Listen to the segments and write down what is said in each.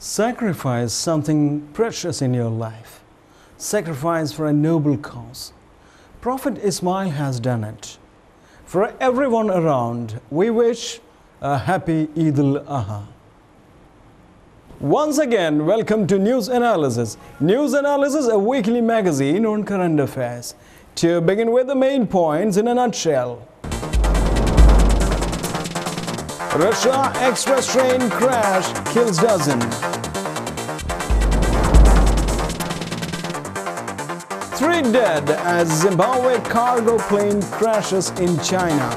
Sacrifice something precious in your life. Sacrifice for a noble cause. Prophet Ismail has done it. For everyone around, we wish a happy Eid al-Adha. Once again, welcome to News Analysis. News Analysis, a weekly magazine on current affairs. To begin with the main points in a nutshell. Russia express train crash kills dozen. 3 dead as Zimbabwe cargo plane crashes in China.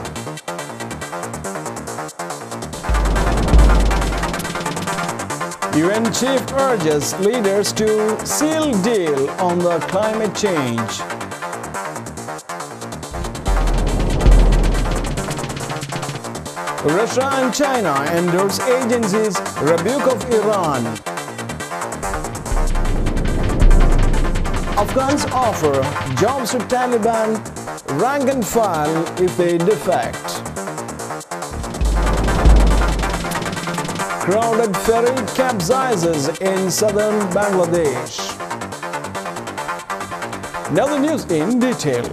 UN chief urges leaders to seal deal on the climate change. Russia and China endorse agency's rebuke of Iran. Afghans offer jobs to Taliban rank and file if they defect. Crowded ferry capsizes in southern Bangladesh. Now the news in detail.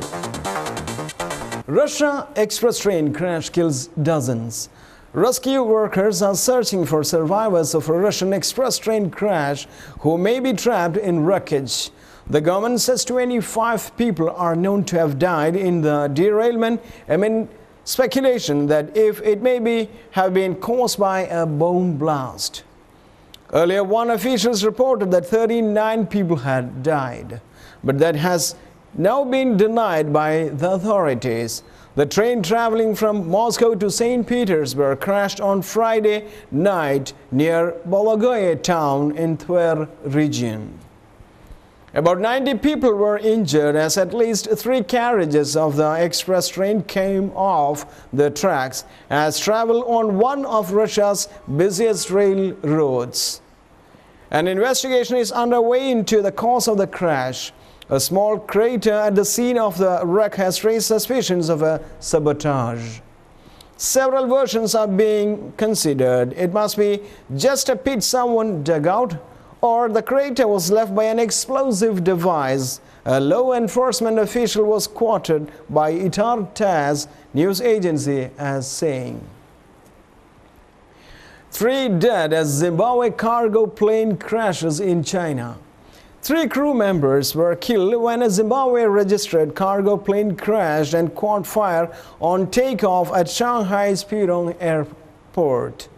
Russia express train crash kills dozens. Rescue workers are searching for survivors of a Russian express train crash who may be trapped in wreckage. The government says 25 people are known to have died in the derailment amid speculation that it may have been caused by a bomb blast. Earlier, one official reported that 39 people had died, but that has now been denied by the authorities. The train traveling from Moscow to St. Petersburg crashed on Friday night near Bologoye town in Tver region. About 90 people were injured as at least 3 carriages of the express train came off the tracks as travel on one of Russia's busiest rail roads. An investigation is underway into the cause of the crash. A small crater at the scene of the wreck has raised suspicions of a sabotage. Several versions are being considered. It must be just a pit someone dug out, or the crater was left by an explosive device. A law enforcement official was quoted by Itar-TASS news agency as saying. 3 dead as Zimbabwe cargo plane crashes in China. 3 crew members were killed when a Zimbabwe-registered cargo plane crashed and caught fire on takeoff at Shanghai's Pudong Airport.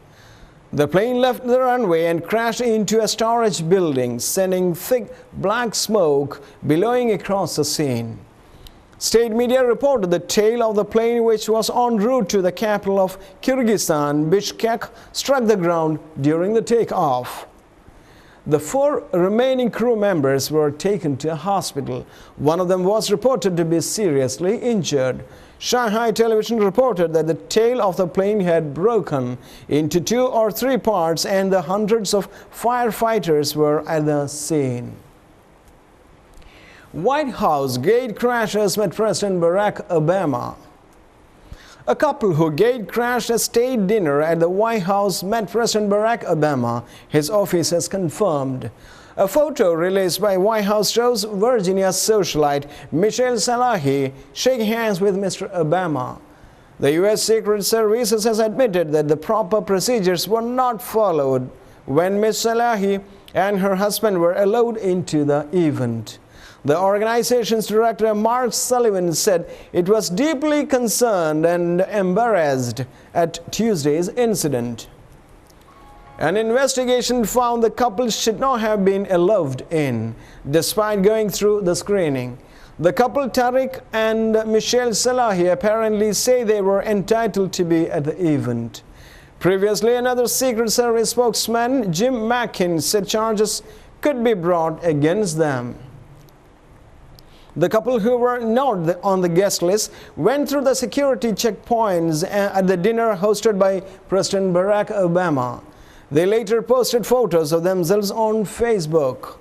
The plane left the runway and crashed into a storage building, sending thick black smoke billowing across the scene. State media reported the tail of the plane, which was en route to the capital of Kyrgyzstan, Bishkek, struck the ground during the takeoff. The 4 remaining crew members were taken to a hospital. One of them was reported to be seriously injured. Shanghai television reported that the tail of the plane had broken into 2 or 3 parts and the hundreds of firefighters were at the scene. White House gate crashes met President Barack Obama. A couple who gate-crashed a state dinner at the White House met President Barack Obama, his office has confirmed. A photo released by White House shows Virginia's socialite Michelle Salahi shake hands with Mr. Obama. The U.S. Secret Service has admitted that the proper procedures were not followed when Ms. Salahi and her husband were allowed into the event. The organization's director, Mark Sullivan, said it was deeply concerned and embarrassed at Tuesday's incident. An investigation found the couple should not have been allowed in, despite going through the screening. The couple, Tariq and Michelle Salahi, apparently say they were entitled to be at the event. Previously, another Secret Service spokesman, Jim Mackin, said charges could be brought against them. The couple, who were not on the guest list, went through the security checkpoints at the dinner hosted by President Barack Obama. They later posted photos of themselves on Facebook.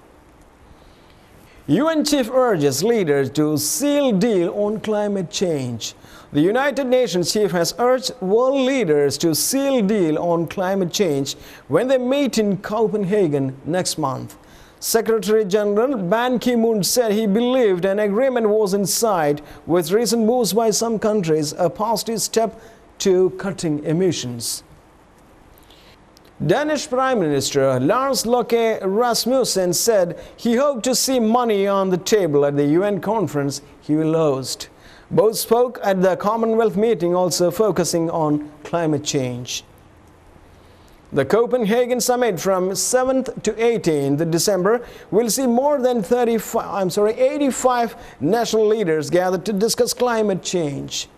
UN chief urges leaders to seal deal on climate change. The United Nations chief has urged world leaders to seal deal on climate change when they meet in Copenhagen next month. Secretary General Ban Ki-moon said he believed an agreement was in sight, with recent moves by some countries a positive step to cutting emissions. Danish Prime Minister Lars Løkke Rasmussen said he hoped to see money on the table at the UN conference he will host. Both spoke at the Commonwealth meeting, also focusing on climate change. The Copenhagen summit from 7th to 18th December will see more than 85 national leaders gathered to discuss climate change.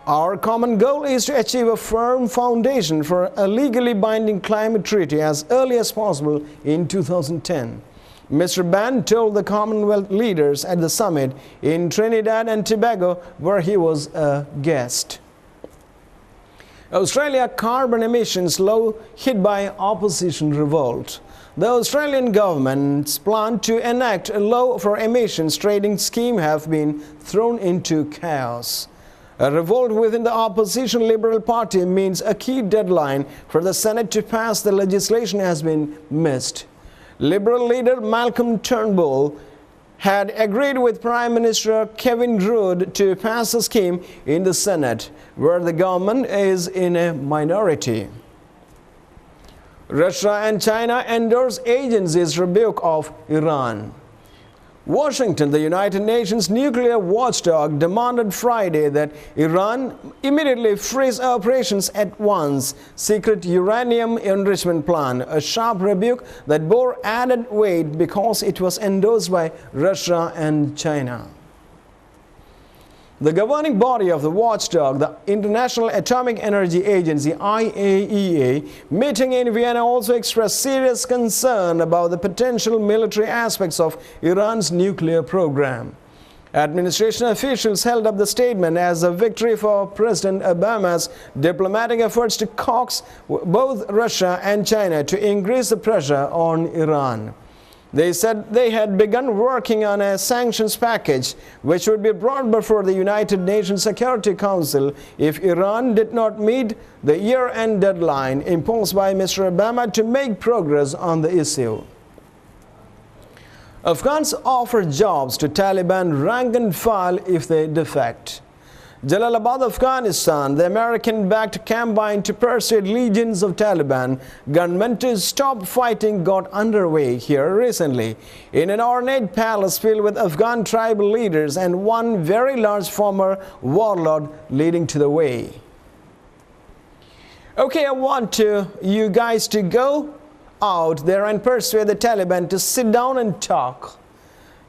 Our common goal is to achieve a firm foundation for a legally binding climate treaty as early as possible in 2010. Mr. Ban told the Commonwealth leaders at the summit in Trinidad and Tobago, where he was a guest. Australia carbon emissions low hit by opposition revolt. The Australian government's plan to enact a law for emissions trading scheme have been thrown into chaos. A revolt within the opposition Liberal Party means a key deadline for the Senate to pass the legislation has been missed. Liberal leader Malcolm Turnbull had agreed with Prime Minister Kevin Rudd to pass the scheme in the Senate, where the government is in a minority. Russia and China endorse agency's rebuke of Iran. Washington, the United Nations nuclear watchdog, demanded Friday that Iran immediately freeze operations at once secret uranium enrichment plan, a sharp rebuke that bore added weight because it was endorsed by Russia and China. The governing body of the watchdog, the International Atomic Energy Agency (IAEA), meeting in Vienna also expressed serious concern about the potential military aspects of Iran's nuclear program. Administration officials held up the statement as a victory for President Obama's diplomatic efforts to coax both Russia and China to increase the pressure on Iran. They said they had begun working on a sanctions package which would be brought before the United Nations Security Council if Iran did not meet the year-end deadline imposed by Mr. Obama to make progress on the issue. Afghans offer jobs to Taliban rank and file if they defect. Jalalabad, Afghanistan, the American-backed campaign to persuade legions of Taliban gunmen to stop fighting got underway here recently in an ornate palace filled with Afghan tribal leaders and one very large former warlord leading to the way. Okay, I want you guys to go out there and persuade the Taliban to sit down and talk.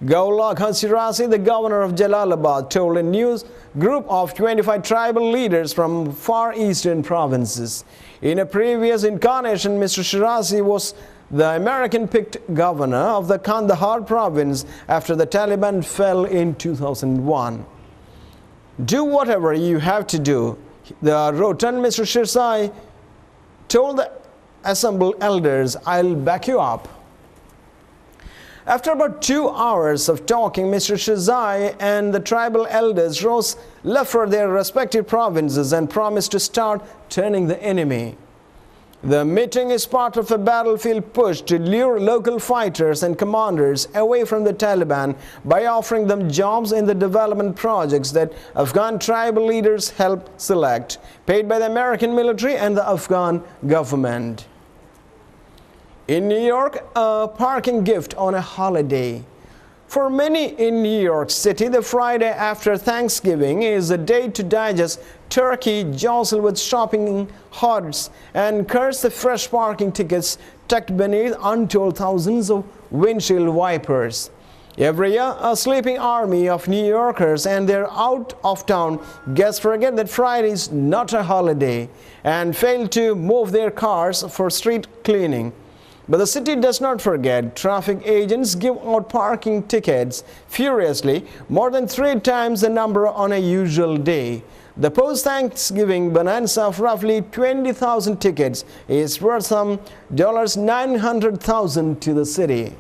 Gulak Hasirasi, the governor of Jalalabad, told a news group of 25 tribal leaders from far eastern provinces. In a previous incarnation, Mr. Shirazi was the American-picked governor of the Kandahar province after the Taliban fell in 2001. Do whatever you have to do, the rotund Mr. Shirazi told the assembled elders. I'll back you up. After about 2 hours of talking, Mr. Shizai and the tribal elders left for their respective provinces and promised to start turning the enemy. The meeting is part of a battlefield push to lure local fighters and commanders away from the Taliban by offering them jobs in the development projects that Afghan tribal leaders helped select, paid by the American military and the Afghan government. In New York, a parking gift on a holiday. For many in New York City, the Friday after Thanksgiving is a day to digest turkey, jostle with shopping hordes, and curse the fresh parking tickets tucked beneath untold thousands of windshield wipers. Every year, a sleeping army of New Yorkers and their out-of-town guests forget that Friday is not a holiday and fail to move their cars for street cleaning. But the city does not forget. Traffic agents give out parking tickets furiously, more than 3 times the number on a usual day. The post-Thanksgiving bonanza of roughly 20,000 tickets is worth some $900,000 to the city.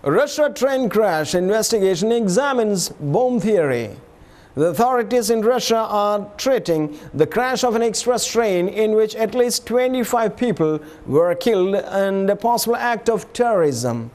Russia train crash investigation examines bomb theory. The authorities in Russia are treating the crash of an express train in which at least 25 people were killed and a possible act of terrorism.